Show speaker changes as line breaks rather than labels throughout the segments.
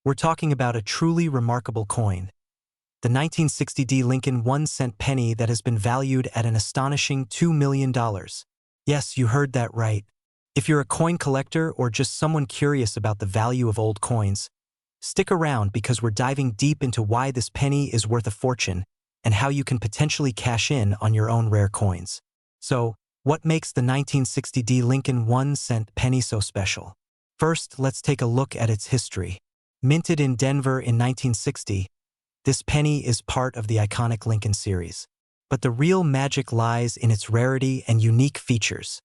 We're talking about a truly remarkable coin, the 1960D Lincoln 1-cent penny that has been valued at an astonishing $2 million. Yes, you heard that right. If you're a coin collector or just someone curious about the value of old coins, stick around because we're diving deep into why this penny is worth a fortune and how you can potentially cash in on your own rare coins. So, what makes the 1960D Lincoln 1-cent penny so special? First, let's take a look at its history. Minted in Denver in 1960, this penny is part of the iconic Lincoln series. But the real magic lies in its rarity and unique features.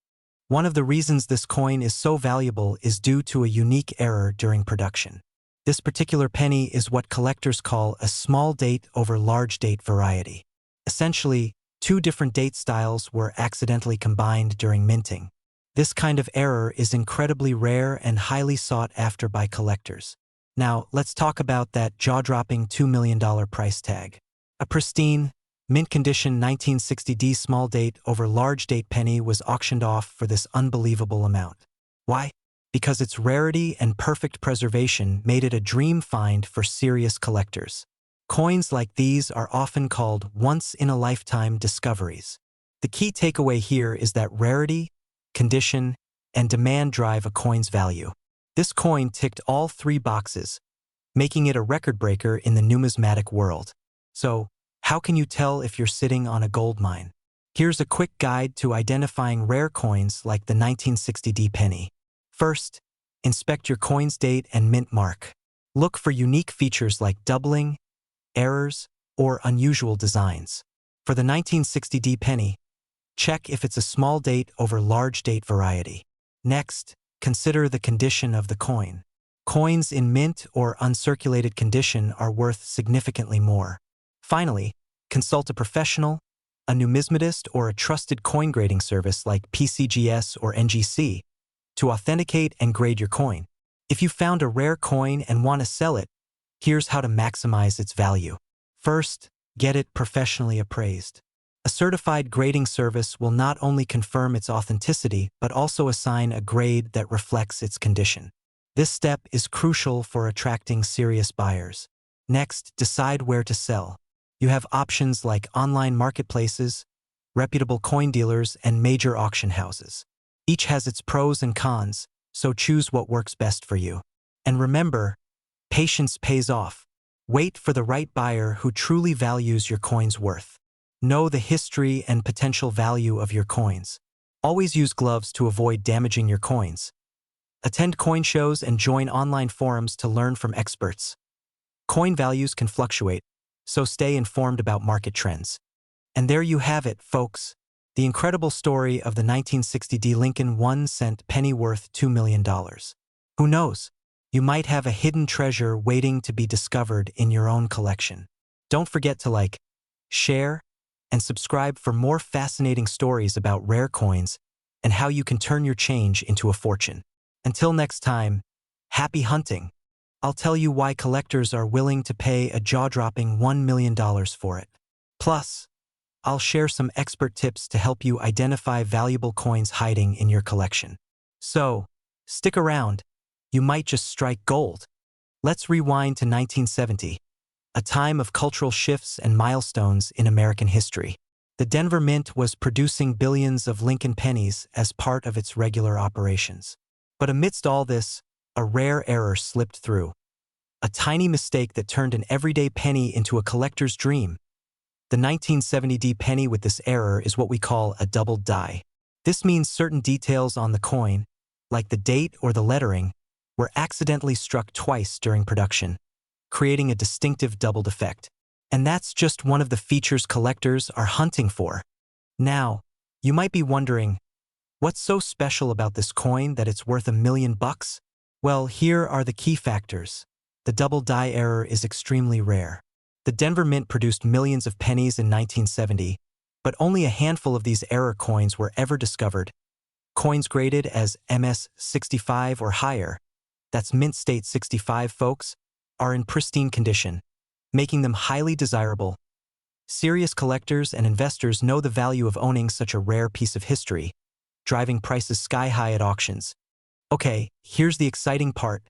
One of the reasons this coin is so valuable is due to a unique error during production. This particular penny is what collectors call a small date over large date variety. Essentially, two different date styles were accidentally combined during minting. This kind of error is incredibly rare and highly sought after by collectors. Now, let's talk about that jaw-dropping $2 million price tag. A pristine, mint condition 1960D small date over large date penny was auctioned off for this unbelievable amount. Why? Because its rarity and perfect preservation made it a dream find for serious collectors. Coins like these are often called once-in-a-lifetime discoveries. The key takeaway here is that rarity, condition, and demand drive a coin's value. This coin ticked all three boxes, making it a record breaker in the numismatic world. So, how can you tell if you're sitting on a gold mine? Here's a quick guide to identifying rare coins like the 1960D penny. First, inspect your coin's date and mint mark. Look for unique features like doubling, errors, or unusual designs. For the 1960D penny, check if it's a small date over large date variety. Next, consider the condition of the coin. Coins in mint or uncirculated condition are worth significantly more. Finally, consult a professional, a numismatist, or a trusted coin grading service like PCGS or NGC to authenticate and grade your coin. If you found a rare coin and want to sell it, here's how to maximize its value. First, get it professionally appraised. A certified grading service will not only confirm its authenticity, but also assign a grade that reflects its condition. This step is crucial for attracting serious buyers. Next, decide where to sell. You have options like online marketplaces, reputable coin dealers, and major auction houses. Each has its pros and cons, so choose what works best for you. And remember, patience pays off. Wait for the right buyer who truly values your coin's worth. Know the history and potential value of your coins. Always use gloves to avoid damaging your coins. Attend coin shows and join online forums to learn from experts. Coin values can fluctuate, so stay informed about market trends. And there you have it, folks. The incredible story of the 1960D Lincoln 1-cent penny worth $2 million. Who knows? You might have a hidden treasure waiting to be discovered in your own collection. Don't forget to like, share, and subscribe for more fascinating stories about rare coins and how you can turn your change into a fortune. Until next time, happy hunting! I'll tell you why collectors are willing to pay a jaw-dropping $1 million for it. Plus, I'll share some expert tips to help you identify valuable coins hiding in your collection. So, stick around. You might just strike gold. Let's rewind to 1970. A time of cultural shifts and milestones in American history. The Denver Mint was producing billions of Lincoln pennies as part of its regular operations. But amidst all this, a rare error slipped through. A tiny mistake that turned an everyday penny into a collector's dream. The 1970D penny with this error is what we call a double die. This means certain details on the coin, like the date or the lettering, were accidentally struck twice during production, creating a distinctive doubled effect. And that's just one of the features collectors are hunting for. Now, you might be wondering, what's so special about this coin that it's worth $1 million? Well, here are the key factors. The double die error is extremely rare. The Denver Mint produced millions of pennies in 1970, but only a handful of these error coins were ever discovered. Coins graded as MS 65 or higher, that's Mint State 65, folks, are in pristine condition, making them highly desirable. Serious collectors and investors know the value of owning such a rare piece of history, driving prices sky high at auctions. Okay, here's the exciting part.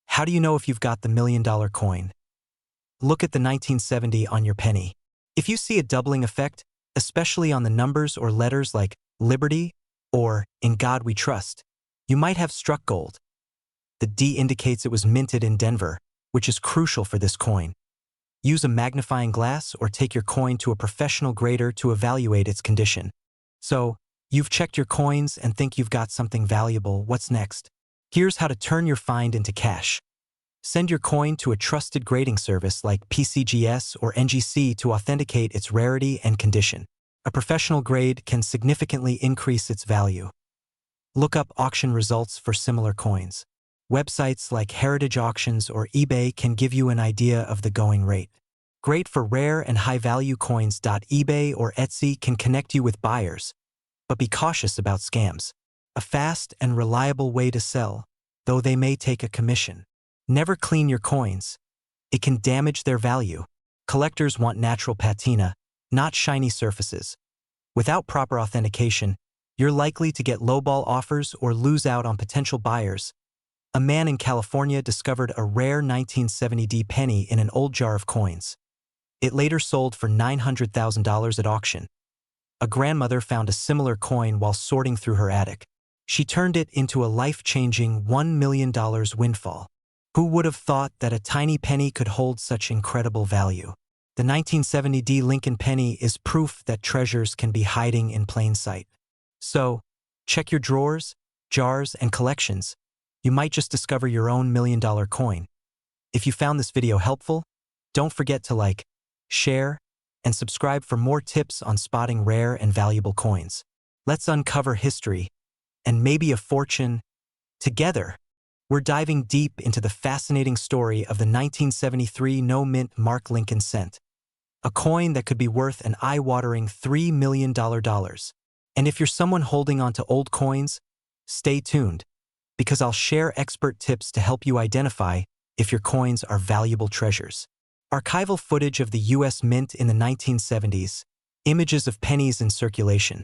How do you know if you've got the $1 million coin? Look at the 1970 on your penny. If you see a doubling effect, especially on the numbers or letters like Liberty or In God We Trust, you might have struck gold. The D indicates it was minted in Denver, which is crucial for this coin. Use a magnifying glass or take your coin to a professional grader to evaluate its condition. So, you've checked your coins and think you've got something valuable. What's next? Here's how to turn your find into cash. Send your coin to a trusted grading service like PCGS or NGC to authenticate its rarity and condition. A professional grade can significantly increase its value. Look up auction results for similar coins. Websites like Heritage Auctions or eBay can give you an idea of the going rate. Great for rare and high-value coins. eBay or Etsy can connect you with buyers, but be cautious about scams. A fast and reliable way to sell, though they may take a commission. Never clean your coins. It can damage their value. Collectors want natural patina, not shiny surfaces. Without proper authentication, you're likely to get lowball offers or lose out on potential buyers. A man in California discovered a rare 1970 penny in an old jar of coins. It later sold for $900,000 at auction. A grandmother found a similar coin while sorting through her attic. She turned it into a life-changing $1 million windfall. Who would have thought that a tiny penny could hold such incredible value? The 1970 Lincoln penny is proof that treasures can be hiding in plain sight. So, check your drawers, jars, and collections. You might just discover your own $1 million coin. If you found this video helpful, don't forget to like, share, and subscribe for more tips on spotting rare and valuable coins. Let's uncover history, and maybe a fortune, together. We're diving deep into the fascinating story of the 1973 no-mint Mark Lincoln cent, a coin that could be worth an eye-watering $3 million. And if you're someone holding on to old coins, stay tuned, because I'll share expert tips to help you identify if your coins are valuable treasures. Archival footage of the U.S. Mint in the 1970s, images of pennies in circulation.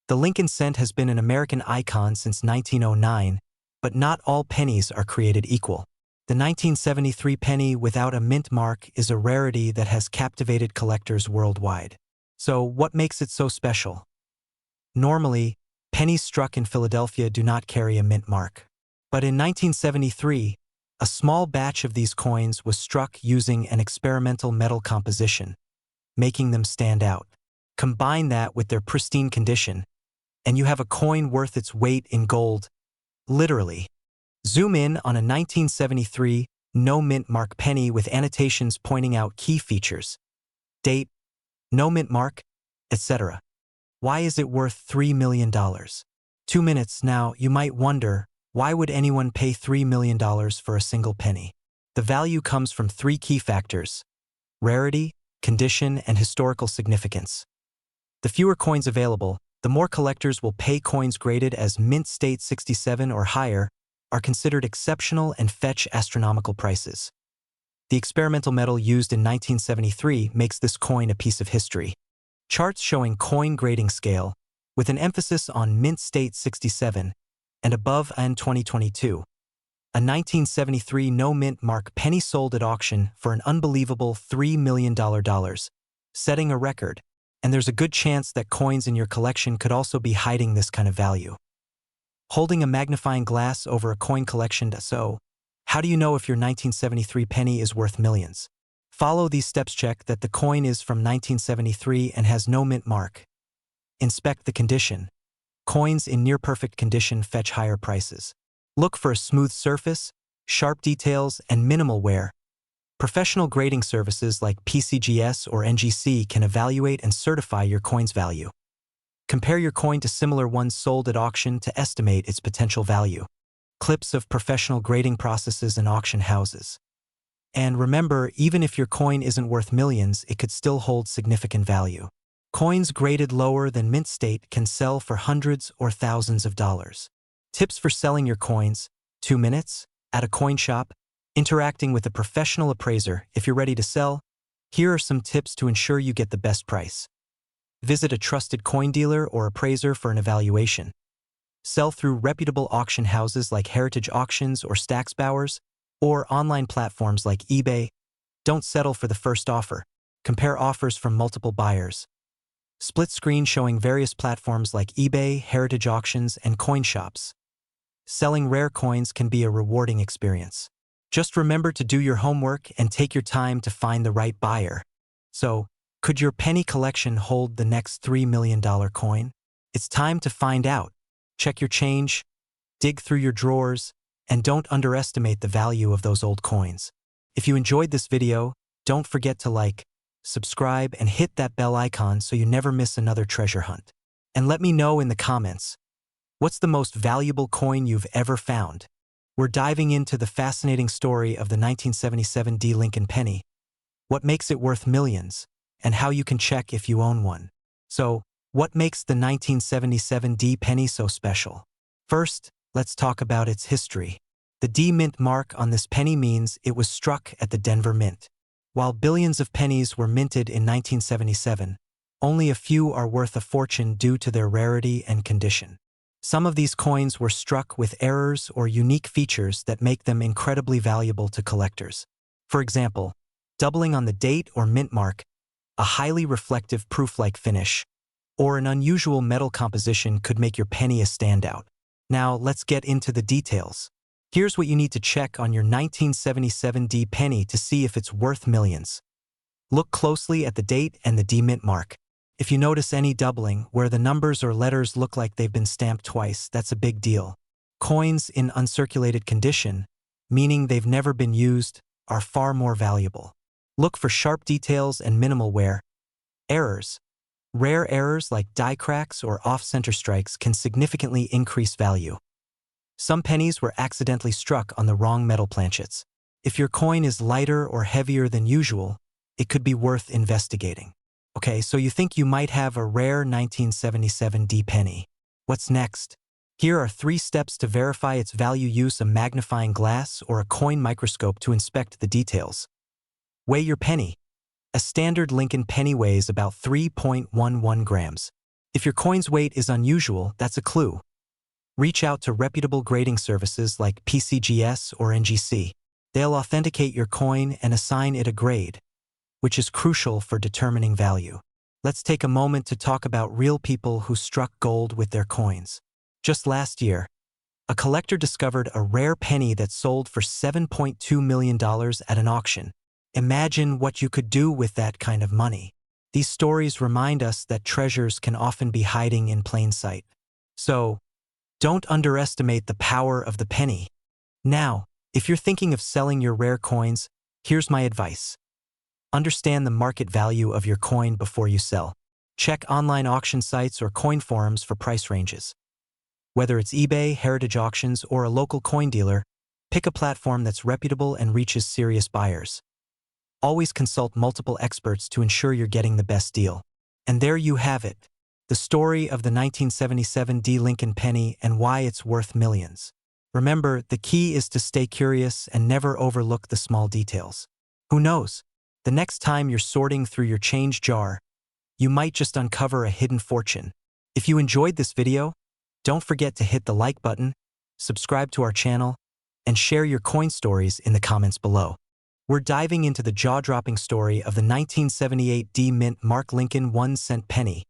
The Lincoln cent has been an American icon since 1909, but not all pennies are created equal. The 1973 penny without a mint mark is a rarity that has captivated collectors worldwide. So, what makes it so special? Normally, pennies struck in Philadelphia do not carry a mint mark. But in 1973, a small batch of these coins was struck using an experimental metal composition, making them stand out. Combine that with their pristine condition, and you have a coin worth its weight in gold, literally. Zoom in on a 1973 no mint mark penny with annotations pointing out key features, date, no mint mark, etc. Why is it worth $3 million? 2 minutes. Now, you might wonder, why would anyone pay $3 million for a single penny? The value comes from 3 key factors: rarity, condition, and historical significance. The fewer coins available, the more collectors will pay. Coins graded as mint state 67 or higher are considered exceptional and fetch astronomical prices. The experimental metal used in 1973 makes this coin a piece of history. Charts showing coin grading scale, with an emphasis on mint state 67 and above in 2022. A 1973 no-mint mark penny sold at auction for an unbelievable $3 million, setting a record, and there's a good chance that coins in your collection could also be hiding this kind of value. Holding a magnifying glass over a coin collection. So, how do you know if your 1973 penny is worth millions? Follow these steps. Check that the coin is from 1973 and has no mint mark. Inspect the condition. Coins in near-perfect condition fetch higher prices. Look for a smooth surface, sharp details, and minimal wear. Professional grading services like PCGS or NGC can evaluate and certify your coin's value. Compare your coin to similar ones sold at auction to estimate its potential value. Clips of professional grading processes in auction houses. And remember, even if your coin isn't worth millions, it could still hold significant value. Coins graded lower than mint state can sell for hundreds or thousands of dollars. Tips for selling your coins: 2 minutes, at a coin shop, interacting with a professional appraiser. If you're ready to sell, here are some tips to ensure you get the best price. Visit a trusted coin dealer or appraiser for an evaluation. Sell through reputable auction houses like Heritage Auctions or Stacksbowers. Or online platforms like eBay. Don't settle for the first offer. Compare offers from multiple buyers. Split screen showing various platforms like eBay, heritage auctions, and coin shops. Selling rare coins can be a rewarding experience. Just remember to do your homework and take your time to find the right buyer. So, could your penny collection hold the next $3 million coin? It's time to find out. Check your change, dig through your drawers, and don't underestimate the value of those old coins. If you enjoyed this video, don't forget to like, subscribe, and hit that bell icon so you never miss another treasure hunt. And let me know in the comments, what's the most valuable coin you've ever found? We're diving into the fascinating story of the 1977 D. Lincoln penny, what makes it worth millions, and how you can check if you own one. So, what makes the 1977 D penny so special? First, let's talk about its history. The D Mint mark on this penny means it was struck at the Denver Mint. While billions of pennies were minted in 1977, only a few are worth a fortune due to their rarity and condition. Some of these coins were struck with errors or unique features that make them incredibly valuable to collectors. For example, doubling on the date or mint mark, a highly reflective proof-like finish, or an unusual metal composition could make your penny a standout. Now, let's get into the details. Here's what you need to check on your 1977 D penny to see if it's worth millions. Look closely at the date and the D Mint mark. If you notice any doubling, where the numbers or letters look like they've been stamped twice, that's a big deal. Coins in uncirculated condition, meaning they've never been used, are far more valuable. Look for sharp details and minimal wear. Errors. Rare errors like die cracks or off-center strikes can significantly increase value. Some pennies were accidentally struck on the wrong metal planchets. If your coin is lighter or heavier than usual, it could be worth investigating. Okay, so you think you might have a rare 1977 D penny. What's next? Here are 3 steps to verify its value. Use a magnifying glass or a coin microscope to inspect the details. Weigh your penny. A standard Lincoln penny weighs about 3.11 grams. If your coin's weight is unusual, that's a clue. Reach out to reputable grading services like PCGS or NGC. They'll authenticate your coin and assign it a grade, which is crucial for determining value. Let's take a moment to talk about real people who struck gold with their coins. Just last year, a collector discovered a rare penny that sold for $7.2 million at an auction. Imagine what you could do with that kind of money. These stories remind us that treasures can often be hiding in plain sight. So, don't underestimate the power of the penny. Now, if you're thinking of selling your rare coins, here's my advice. Understand the market value of your coin before you sell. Check online auction sites or coin forums for price ranges. Whether it's eBay, heritage auctions, or a local coin dealer, pick a platform that's reputable and reaches serious buyers. Always consult multiple experts to ensure you're getting the best deal. And there you have it, the story of the 1977 D. Lincoln penny and why it's worth millions. Remember, the key is to stay curious and never overlook the small details. Who knows? The next time you're sorting through your change jar, you might just uncover a hidden fortune. If you enjoyed this video, don't forget to hit the like button, subscribe to our channel, and share your coin stories in the comments below. We're diving into the jaw-dropping story of the 1978 D Mint Mark Lincoln 1-cent penny,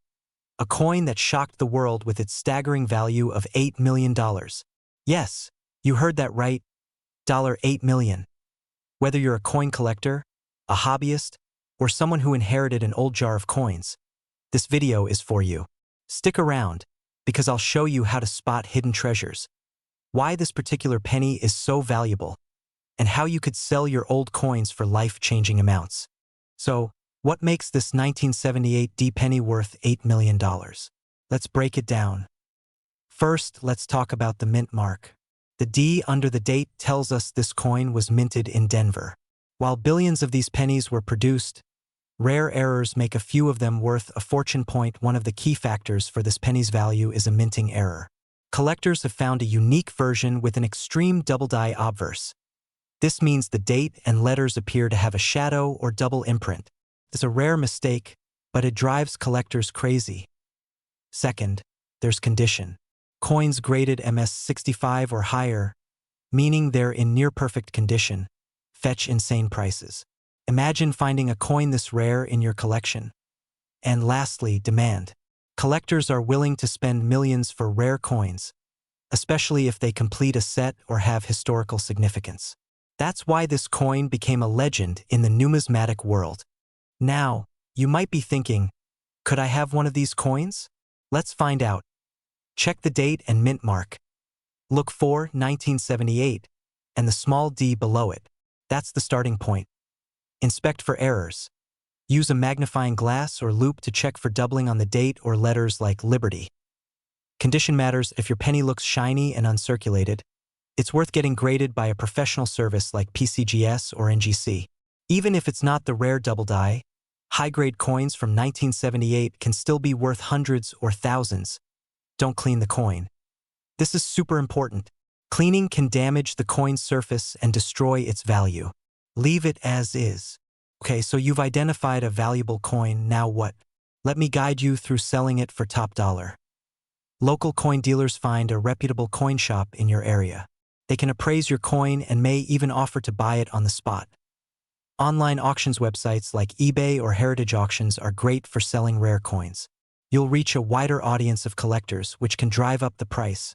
a coin that shocked the world with its staggering value of $8 million. Yes, you heard that right, $8 million. Whether you're a coin collector, a hobbyist, or someone who inherited an old jar of coins, this video is for you. Stick around, because I'll show you how to spot hidden treasures, why this particular penny is so valuable, and how you could sell your old coins for life-changing amounts. So, what makes this 1978 D penny worth $8 million? Let's break it down. First, let's talk about the mint mark. The D under the date tells us this coin was minted in Denver. While billions of these pennies were produced, rare errors make a few of them worth a fortune. One of the key factors for this penny's value is a minting error. Collectors have found a unique version with an extreme double-die obverse. This means the date and letters appear to have a shadow or double imprint. It's a rare mistake, but it drives collectors crazy. Second, there's condition. Coins graded MS 65 or higher, meaning they're in near-perfect condition, fetch insane prices. Imagine finding a coin this rare in your collection. And lastly, demand. Collectors are willing to spend millions for rare coins, especially if they complete a set or have historical significance. That's why this coin became a legend in the numismatic world. Now, you might be thinking, could I have one of these coins? Let's find out. Check the date and mint mark. Look for 1978 and the small d below it. That's the starting point. Inspect for errors. Use a magnifying glass or loupe to check for doubling on the date or letters like Liberty. Condition matters. If your penny looks shiny and uncirculated, it's worth getting graded by a professional service like PCGS or NGC. Even if it's not the rare double die, high-grade coins from 1978 can still be worth hundreds or thousands. Don't clean the coin. This is super important. Cleaning can damage the coin's surface and destroy its value. Leave it as is. Okay, so you've identified a valuable coin, now what? Let me guide you through selling it for top dollar. Local coin dealers find a reputable coin shop in your area. They can appraise your coin and may even offer to buy it on the spot. Online auctions websites like eBay or Heritage Auctions are great for selling rare coins. You'll reach a wider audience of collectors, which can drive up the price.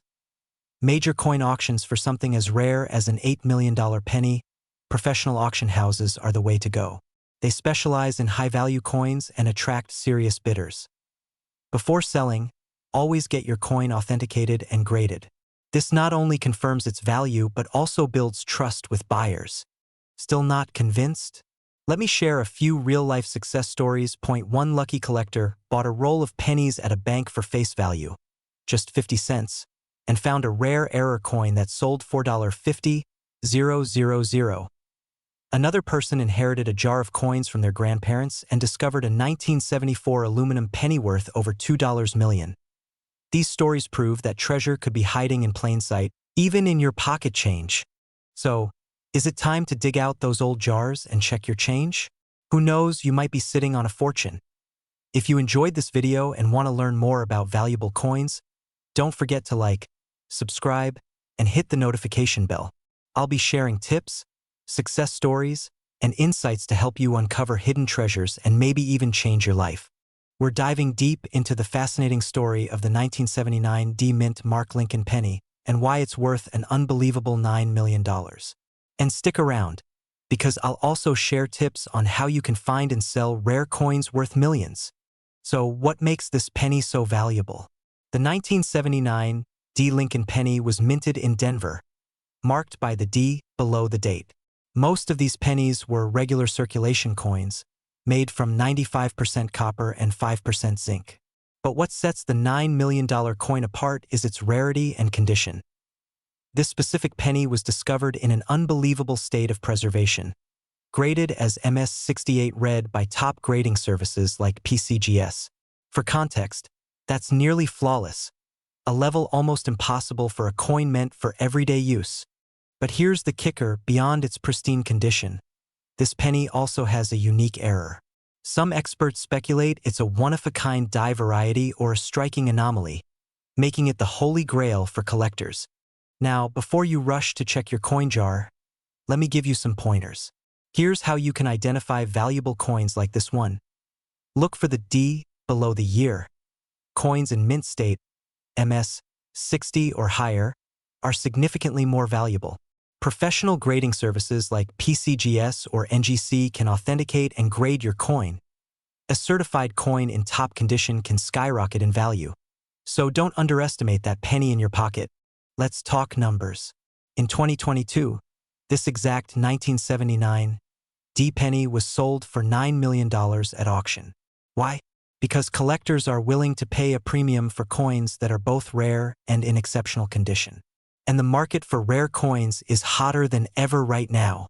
Major coin auctions for something as rare as an $8 million penny, professional auction houses are the way to go. They specialize in high-value coins and attract serious bidders. Before selling, always get your coin authenticated and graded. This not only confirms its value but also builds trust with buyers. Still not convinced? Let me share a few real-life success stories. Point 1. Lucky collector bought a roll of pennies at a bank for face value, just 50 cents, and found a rare error coin that sold for $4.50,000. Another person inherited a jar of coins from their grandparents and discovered a 1974 aluminum penny worth over $2 million. These stories prove that treasure could be hiding in plain sight, even in your pocket change. So, is it time to dig out those old jars and check your change? Who knows, you might be sitting on a fortune. If you enjoyed this video and want to learn more about valuable coins, don't forget to like, subscribe, and hit the notification bell. I'll be sharing tips, success stories, and insights to help you uncover hidden treasures and maybe even change your life. We're diving deep into the fascinating story of the 1979 D-Mint Mark Lincoln penny and why it's worth an unbelievable $9 million. And stick around, because I'll also share tips on how you can find and sell rare coins worth millions. So what makes this penny so valuable? The 1979 D. Lincoln penny was minted in Denver, marked by the D below the date. Most of these pennies were regular circulation coins, made from 95% copper and 5% zinc. But what sets the $9 million coin apart is its rarity and condition. This specific penny was discovered in an unbelievable state of preservation, graded as MS68 red by top grading services like PCGS. For context, that's nearly flawless, a level almost impossible for a coin meant for everyday use. But here's the kicker: beyond its pristine condition, this penny also has a unique error. Some experts speculate it's a one-of-a-kind die variety or a striking anomaly, making it the holy grail for collectors. Now, before you rush to check your coin jar, let me give you some pointers. Here's how you can identify valuable coins like this one. Look for the D below the year. Coins in mint state, MS 60 or higher, are significantly more valuable. Professional grading services like PCGS or NGC can authenticate and grade your coin. A certified coin in top condition can skyrocket in value. So don't underestimate that penny in your pocket. Let's talk numbers. In 2022, this exact 1979 D penny was sold for $9 million at auction. Why? Because collectors are willing to pay a premium for coins that are both rare and in exceptional condition. And the market for rare coins is hotter than ever right now.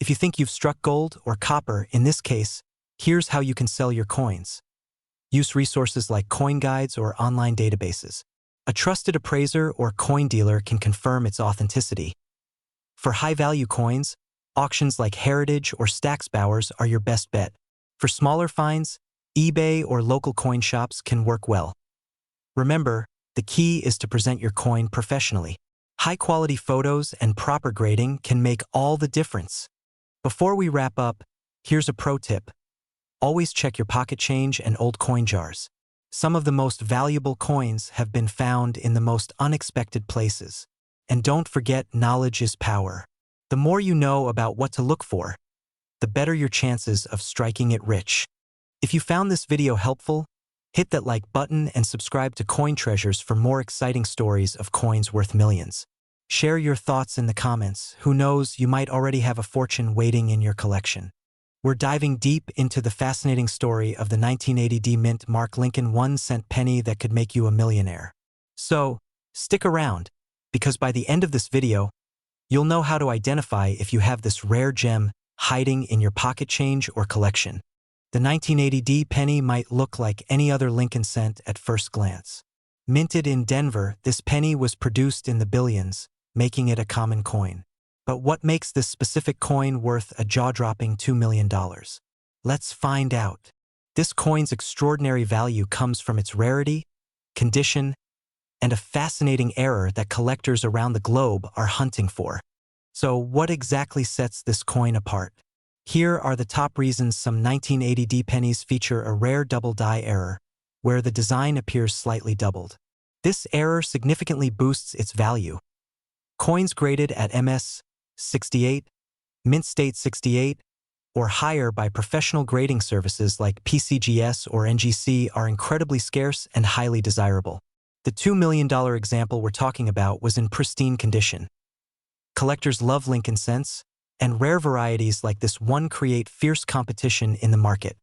If you think you've struck gold or copper, in this case, here's how you can sell your coins. Use resources like coin guides or online databases. A trusted appraiser or coin dealer can confirm its authenticity. For high-value coins, auctions like Heritage or Stack's Bowers are your best bet. For smaller finds, eBay or local coin shops can work well. Remember, the key is to present your coin professionally. High-quality photos and proper grading can make all the difference. Before we wrap up, here's a pro tip. Always check your pocket change and old coin jars. Some of the most valuable coins have been found in the most unexpected places. And don't forget, knowledge is power. The more you know about what to look for, the better your chances of striking it rich. If you found this video helpful, hit that like button and subscribe to Coin Treasures for more exciting stories of coins worth millions. Share your thoughts in the comments. Who knows, you might already have a fortune waiting in your collection. We're diving deep into the fascinating story of the 1980 mint Mark Lincoln 1-cent penny that could make you a millionaire. So, stick around, because by the end of this video, you'll know how to identify if you have this rare gem hiding in your pocket change or collection. The 1980 penny might look like any other Lincoln cent at first glance. Minted in Denver, this penny was produced in the billions, making it a common coin. But what makes this specific coin worth a jaw-dropping $2 million? Let's find out. This coin's extraordinary value comes from its rarity, condition, and a fascinating era that collectors around the globe are hunting for. So what exactly sets this coin apart? Here are the top reasons some 1980 pennies feature a rare double die error, where the design appears slightly doubled. This error significantly boosts its value. Coins graded at MS 68, Mint State 68, or higher by professional grading services like PCGS or NGC are incredibly scarce and highly desirable. The $2 million example we're talking about was in pristine condition. Collectors love Lincoln cents, and rare varieties like this one create fierce competition in the market.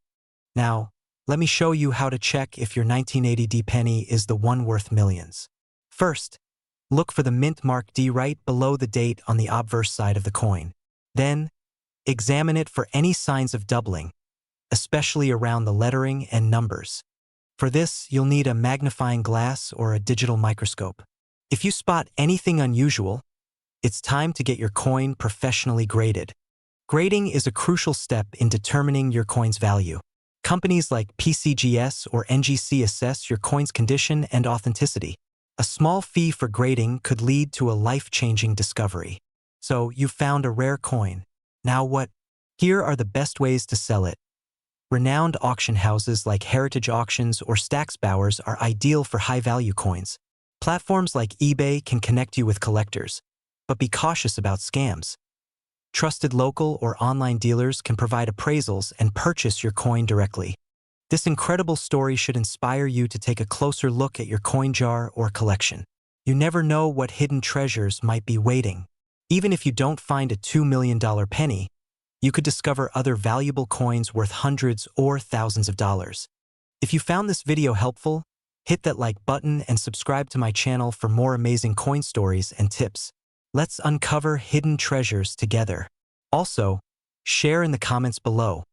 Now, let me show you how to check if your 1980 penny is the one worth millions. First, look for the mint mark D right below the date on the obverse side of the coin. Then, examine it for any signs of doubling, especially around the lettering and numbers. For this, you'll need a magnifying glass or a digital microscope. If you spot anything unusual, it's time to get your coin professionally graded. Grading is a crucial step in determining your coin's value. Companies like PCGS or NGC assess your coin's condition and authenticity. A small fee for grading could lead to a life-changing discovery. So, you've found a rare coin. Now what? Here are the best ways to sell it. Renowned auction houses like Heritage Auctions or Stack's Bowers are ideal for high-value coins. Platforms like eBay can connect you with collectors, but be cautious about scams. Trusted local or online dealers can provide appraisals and purchase your coin directly. This incredible story should inspire you to take a closer look at your coin jar or collection. You never know what hidden treasures might be waiting. Even if you don't find a $2 million penny, you could discover other valuable coins worth hundreds or thousands of dollars. If you found this video helpful, hit that like button and subscribe to my channel for more amazing coin stories and tips. Let's uncover hidden treasures together. Also, share in the comments below.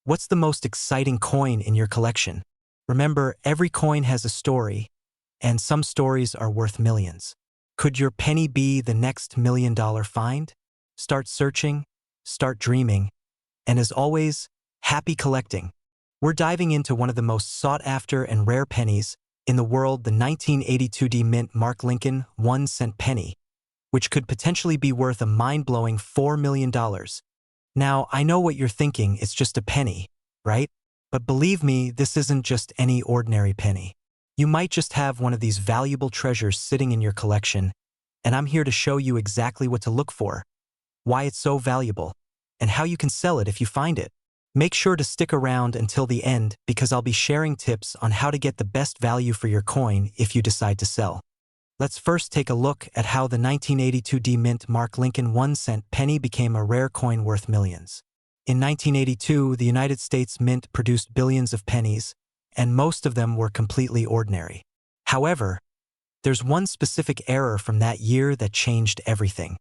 What's the most exciting coin in your collection? Remember, every coin has a story, and some stories are worth millions. Could your penny be the next $1 million find? Start searching, start dreaming, and as always, happy collecting. We're diving into one of the most sought-after and rare pennies in the world, the 1982 mint Mark Lincoln 1-cent penny, which could potentially be worth a mind-blowing $4 million. Now, I know what you're thinking, it's just a penny, right? But believe me, this isn't just any ordinary penny. You might just have one of these valuable treasures sitting in your collection, and I'm here to show you exactly what to look for, why it's so valuable, and how you can sell it if you find it. Make sure to stick around until the end because I'll be sharing tips on how to get the best value for your coin if you decide to sell. Let's first take a look at how the 1982 mint Mark Lincoln 1-cent penny became a rare coin worth millions. In 1982, the United States Mint produced billions of pennies, and most of them were completely ordinary. However, there's one specific error from that year that changed everything.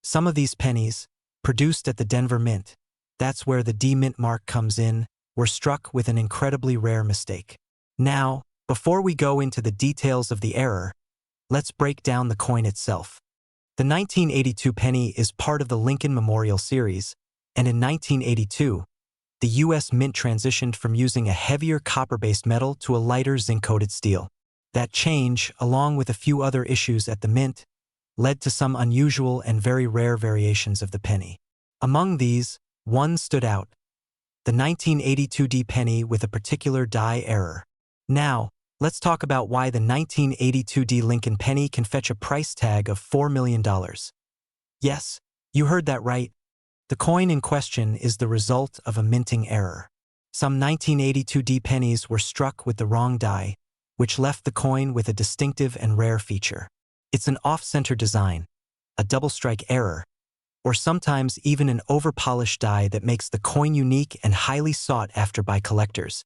Some of these pennies, produced at the Denver Mint, that's where the D mint mark comes in, were struck with an incredibly rare mistake. Now, before we go into the details of the error, let's break down the coin itself. The 1982 penny is part of the Lincoln Memorial Series, and in 1982, the U.S. Mint transitioned from using a heavier copper-based metal to a lighter zinc-coated steel. That change, along with a few other issues at the Mint, led to some unusual and very rare variations of the penny. Among these, one stood out: the 1982 penny with a particular die error. Now, let's talk about why the 1982 Lincoln penny can fetch a price tag of $4 million. Yes, you heard that right. The coin in question is the result of a minting error. Some 1982 pennies were struck with the wrong die, which left the coin with a distinctive and rare feature. It's an off-center design, a double-strike error, or sometimes even an over-polished die that makes the coin unique and highly sought after by collectors.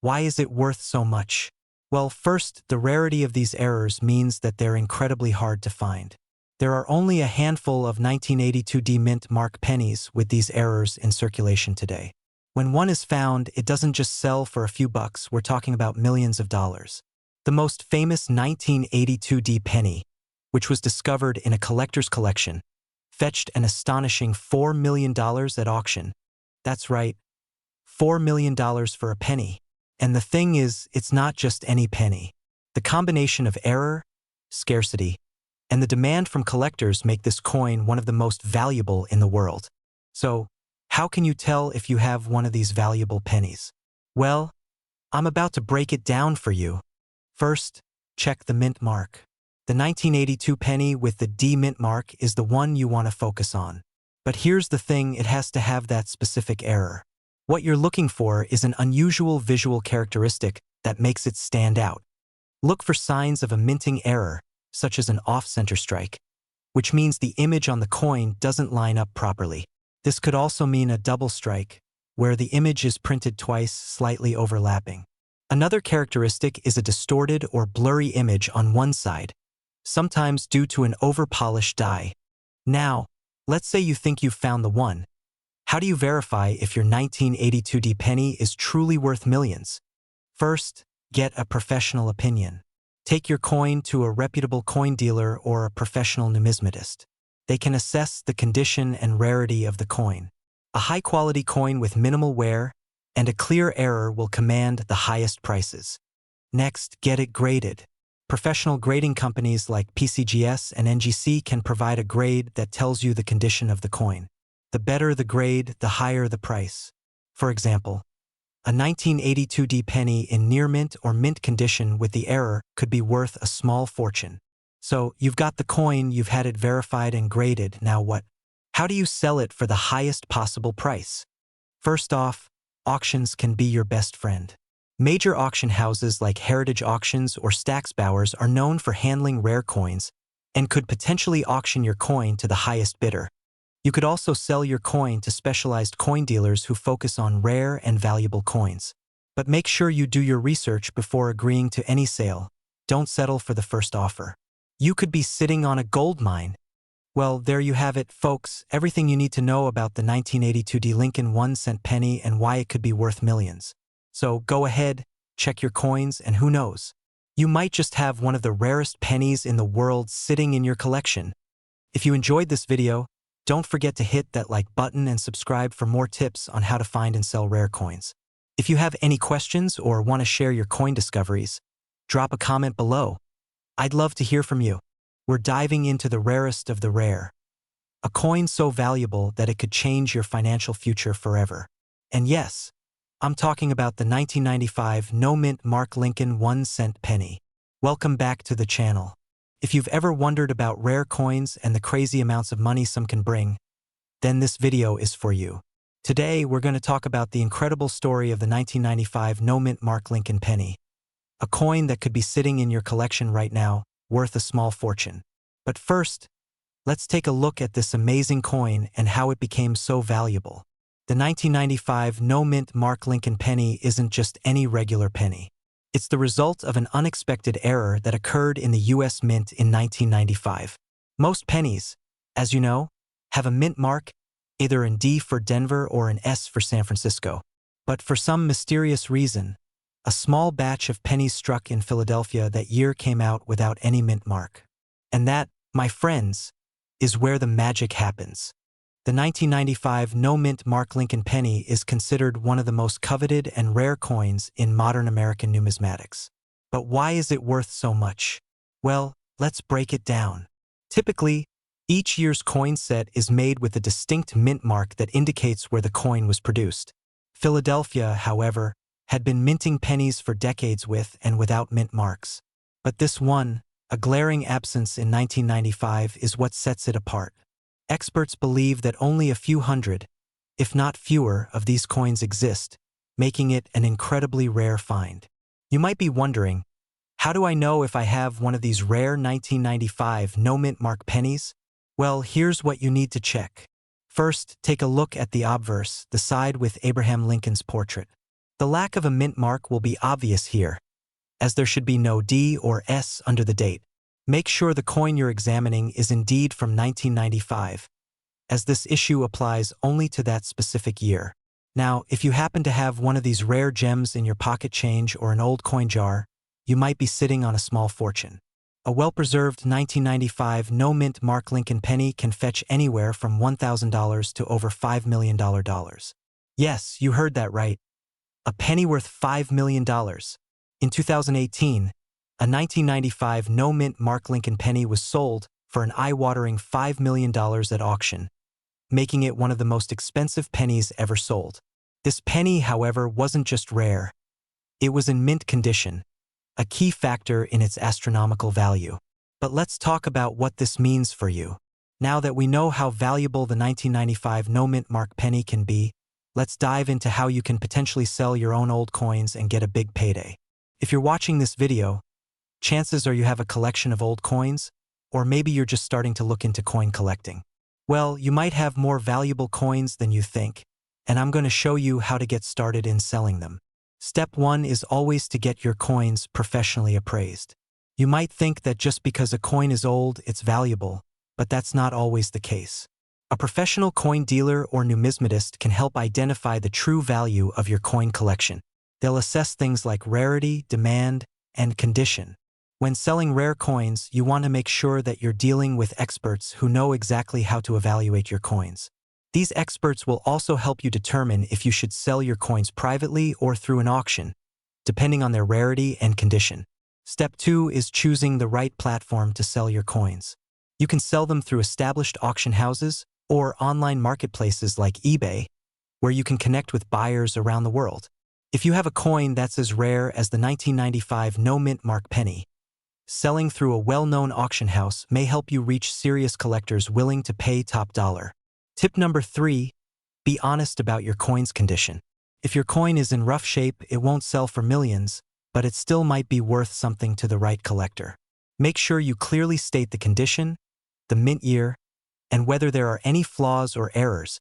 Why is it worth so much? Well, first, the rarity of these errors means that they're incredibly hard to find. There are only a handful of 1982 mint mark pennies with these errors in circulation today. When one is found, it doesn't just sell for a few bucks, we're talking about millions of dollars. The most famous 1982 penny, which was discovered in a collector's collection, fetched an astonishing $4 million at auction. That's right, $4 million for a penny. And the thing is, it's not just any penny. The combination of error, scarcity, and the demand from collectors make this coin one of the most valuable in the world. So, how can you tell if you have one of these valuable pennies? Well, I'm about to break it down for you. First, check the mint mark. The 1982 penny with the D mint mark is the one you want to focus on. But here's the thing, it has to have that specific error. What you're looking for is an unusual visual characteristic that makes it stand out. Look for signs of a minting error, such as an off-center strike, which means the image on the coin doesn't line up properly. This could also mean a double strike, where the image is printed twice, slightly overlapping. Another characteristic is a distorted or blurry image on one side, sometimes due to an over-polished die. Now, let's say you think you've found the one. How do you verify if your 1982 penny is truly worth millions? First, get a professional opinion. Take your coin to a reputable coin dealer or a professional numismatist. They can assess the condition and rarity of the coin. A high-quality coin with minimal wear and a clear error will command the highest prices. Next, get it graded. Professional grading companies like PCGS and NGC can provide a grade that tells you the condition of the coin. The better the grade, the higher the price. For example, a 1982 penny in near mint or mint condition with the error could be worth a small fortune. So, you've got the coin, you've had it verified and graded, now what? How do you sell it for the highest possible price? First off, auctions can be your best friend. Major auction houses like Heritage Auctions or Stack's Bowers are known for handling rare coins and could potentially auction your coin to the highest bidder. You could also sell your coin to specialized coin dealers who focus on rare and valuable coins. But make sure you do your research before agreeing to any sale. Don't settle for the first offer. You could be sitting on a gold mine. Well, there you have it, folks, everything you need to know about the 1982 Lincoln 1-cent penny and why it could be worth millions. So go ahead, check your coins, and who knows? You might just have one of the rarest pennies in the world sitting in your collection. If you enjoyed this video, don't forget to hit that like button and subscribe for more tips on how to find and sell rare coins. If you have any questions or want to share your coin discoveries, drop a comment below. I'd love to hear from you. We're diving into the rarest of the rare. A coin so valuable that it could change your financial future forever. And yes, I'm talking about the 1995 no-mint Mark Lincoln 1-cent penny. Welcome back to the channel. If you've ever wondered about rare coins and the crazy amounts of money some can bring, then this video is for you. Today, we're going to talk about the incredible story of the 1995 no-mint Mark Lincoln penny. A coin that could be sitting in your collection right now, worth a small fortune. But first, let's take a look at this amazing coin and how it became so valuable. The 1995 no-mint Mark Lincoln penny isn't just any regular penny. It's the result of an unexpected error that occurred in the US Mint in 1995. Most pennies, as you know, have a mint mark, either an D for Denver or an S for San Francisco. But for some mysterious reason, a small batch of pennies struck in Philadelphia that year came out without any mint mark. And that, my friends, is where the magic happens. The 1995 no-mint Mark Lincoln penny is considered one of the most coveted and rare coins in modern American numismatics. But why is it worth so much? Well, let's break it down. Typically, each year's coin set is made with a distinct mint mark that indicates where the coin was produced. Philadelphia, however, had been minting pennies for decades with and without mint marks. But this one, a glaring absence in 1995, is what sets it apart. Experts believe that only a few hundred, if not fewer, of these coins exist, making it an incredibly rare find. You might be wondering, how do I know if I have one of these rare 1995 no-mint mark pennies? Well, here's what you need to check. First, take a look at the obverse, the side with Abraham Lincoln's portrait. The lack of a mint mark will be obvious here, as there should be no D or S under the date. Make sure the coin you're examining is indeed from 1995, as this issue applies only to that specific year. Now, if you happen to have one of these rare gems in your pocket change or an old coin jar, you might be sitting on a small fortune. A well-preserved 1995 no-mint mark Lincoln penny can fetch anywhere from $1,000 to over $5 million. Yes, you heard that right. A penny worth $5 million. In 2018, a 1995 no-mint mark Lincoln penny was sold for an eye-watering $5 million at auction, making it one of the most expensive pennies ever sold. This penny, however, wasn't just rare. It was in mint condition, a key factor in its astronomical value. But let's talk about what this means for you. Now that we know how valuable the 1995 no-mint mark penny can be, let's dive into how you can potentially sell your own old coins and get a big payday. If you're watching this video, chances are you have a collection of old coins, or maybe you're just starting to look into coin collecting. Well, you might have more valuable coins than you think, and I'm going to show you how to get started in selling them. Step 1 is always to get your coins professionally appraised. You might think that just because a coin is old, it's valuable, but that's not always the case. A professional coin dealer or numismatist can help identify the true value of your coin collection. They'll assess things like rarity, demand, and condition. When selling rare coins, you want to make sure that you're dealing with experts who know exactly how to evaluate your coins. These experts will also help you determine if you should sell your coins privately or through an auction, depending on their rarity and condition. Step 2 is choosing the right platform to sell your coins. You can sell them through established auction houses or online marketplaces like eBay, where you can connect with buyers around the world. If you have a coin that's as rare as the 1995 no-mint mark penny, selling through a well-known auction house may help you reach serious collectors willing to pay top dollar. Tip number 3, be honest about your coin's condition. If your coin is in rough shape, it won't sell for millions, but it still might be worth something to the right collector. Make sure you clearly state the condition, the mint year, and whether there are any flaws or errors,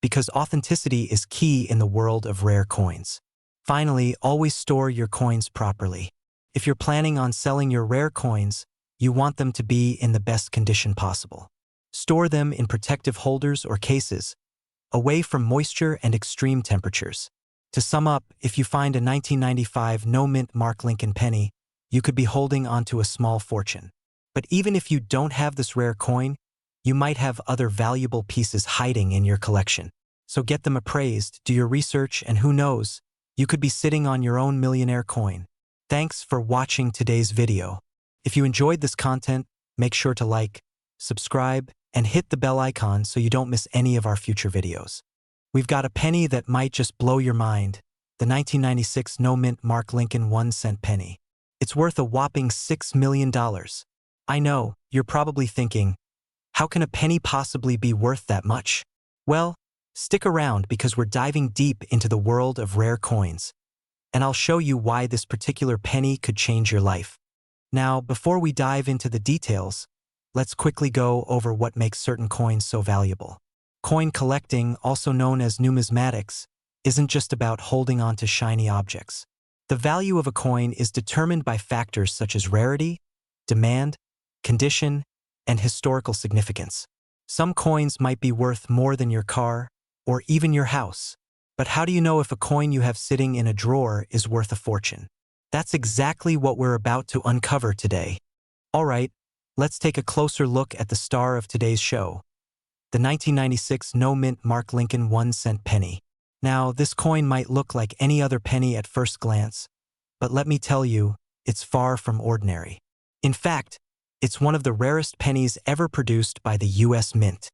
because authenticity is key in the world of rare coins. Finally, always store your coins properly. If you're planning on selling your rare coins, you want them to be in the best condition possible. Store them in protective holders or cases, away from moisture and extreme temperatures. To sum up, if you find a 1995 no-mint mark Lincoln penny, you could be holding onto a small fortune. But even if you don't have this rare coin, you might have other valuable pieces hiding in your collection. So get them appraised, do your research, and who knows, you could be sitting on your own millionaire coin. Thanks for watching today's video. If you enjoyed this content, make sure to like, subscribe, and hit the bell icon so you don't miss any of our future videos. We've got a penny that might just blow your mind, the 1996 no-mint mark Lincoln 1-cent penny. It's worth a whopping $6 million. I know, you're probably thinking, how can a penny possibly be worth that much? Well, stick around because we're diving deep into the world of rare coins, and I'll show you why this particular penny could change your life. Now, before we dive into the details, let's quickly go over what makes certain coins so valuable. Coin collecting, also known as numismatics, isn't just about holding on to shiny objects. The value of a coin is determined by factors such as rarity, demand, condition, and historical significance. Some coins might be worth more than your car or even your house. But how do you know if a coin you have sitting in a drawer is worth a fortune? That's exactly what we're about to uncover today. All right, let's take a closer look at the star of today's show, the 1996 no-mint mark Lincoln 1-cent penny. Now, this coin might look like any other penny at first glance, but let me tell you, it's far from ordinary. In fact, It's one of the rarest pennies ever produced by the U.S. Mint.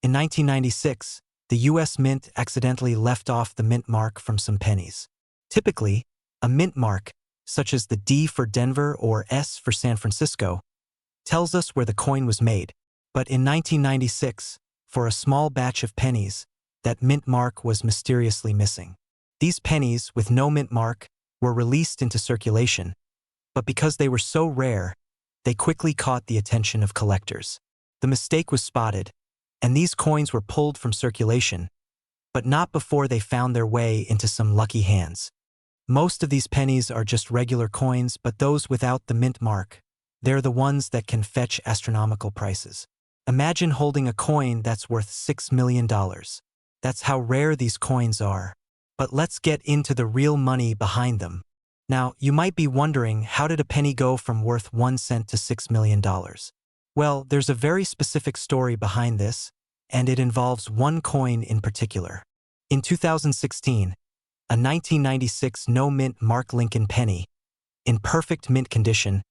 In 1996, the U.S. Mint accidentally left off the mint mark from some pennies. Typically, a mint mark, such as the D for Denver or S for San Francisco, tells us where the coin was made. But in 1996, for a small batch of pennies, that mint mark was mysteriously missing. These pennies, with no mint mark, were released into circulation, but because they were so rare, they quickly caught the attention of collectors. The mistake was spotted, and these coins were pulled from circulation, but not before they found their way into some lucky hands. Most of these pennies are just regular coins, but those without the mint mark, they're the ones that can fetch astronomical prices. Imagine holding a coin that's worth $6 million. That's how rare these coins are. But let's get into the real money behind them. Now, you might be wondering, how did a penny go from worth 1 cent to $6 million? Well, there's a very specific story behind this, and it involves one coin in particular. In 2016, a 1996 no-mint Mark Lincoln penny, in perfect mint condition,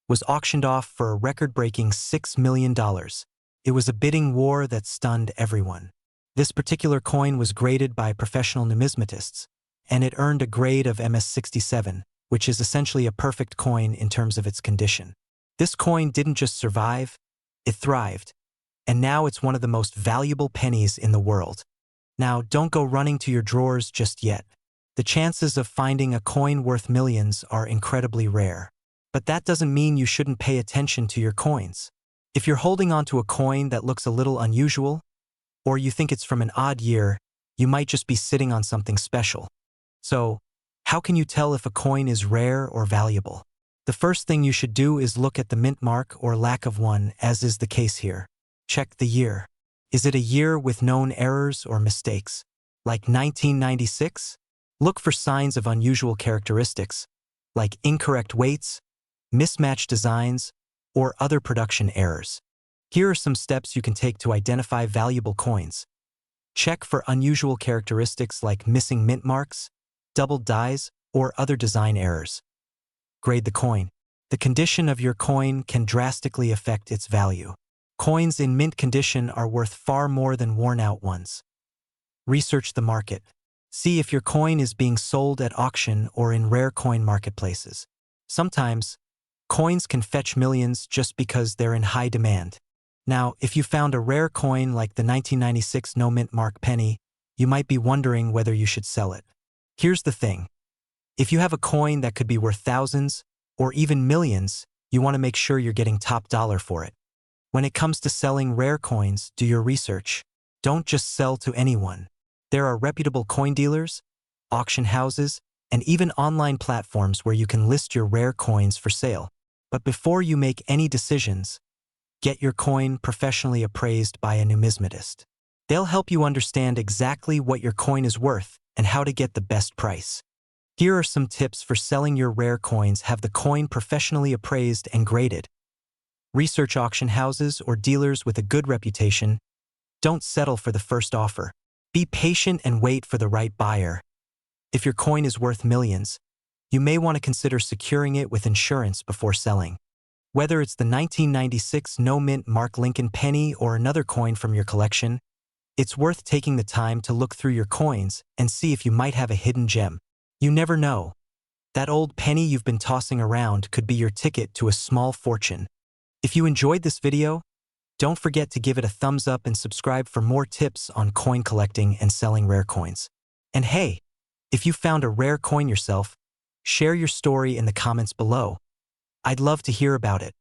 was auctioned off for a record-breaking $6 million. It was a bidding war that stunned everyone. This particular coin was graded by professional numismatists, and it earned a grade of MS67, which is essentially a perfect coin in terms of its condition. This coin didn't just survive, it thrived, and now it's one of the most valuable pennies in the world. Now, don't go running to your drawers just yet. The chances of finding a coin worth millions are incredibly rare. But that doesn't mean you shouldn't pay attention to your coins. If you're holding onto a coin that looks a little unusual, or you think it's from an odd year, you might just be sitting on something special. So, how can you tell if a coin is rare or valuable? The first thing you should do is look at the mint mark or lack of one, as is the case here. Check the year. Is it a year with known errors or mistakes? Like 1996? Look for signs of unusual characteristics, like incorrect weights, mismatched designs, or other production errors. Here are some steps you can take to identify valuable coins. Check for unusual characteristics like missing mint marks, doubled dies, or other design errors. Grade the coin. The condition of your coin can drastically affect its value. Coins in mint condition are worth far more than worn-out ones. Research the market. See if your coin is being sold at auction or in rare coin marketplaces. Sometimes, coins can fetch millions just because they're in high demand. Now, if you found a rare coin like the 1996 no-mint Mark penny, you might be wondering whether you should sell it. Here's the thing. If you have a coin that could be worth thousands or even millions, you want to make sure you're getting top dollar for it. When it comes to selling rare coins, do your research. Don't just sell to anyone. There are reputable coin dealers, auction houses, and even online platforms where you can list your rare coins for sale. But before you make any decisions, get your coin professionally appraised by a numismatist. They'll help you understand exactly what your coin is worth and how to get the best price. Here are some tips for selling your rare coins. Have the coin professionally appraised and graded. Research auction houses or dealers with a good reputation. Don't settle for the first offer. Be patient and wait for the right buyer. If your coin is worth millions, you may want to consider securing it with insurance before selling. Whether it's the 1996 no-mint Mark Lincoln penny or another coin from your collection, it's worth taking the time to look through your coins and see if you might have a hidden gem. You never know. That old penny you've been tossing around could be your ticket to a small fortune. If you enjoyed this video, don't forget to give it a thumbs up and subscribe for more tips on coin collecting and selling rare coins. And hey, if you found a rare coin yourself, share your story in the comments below. I'd love to hear about it.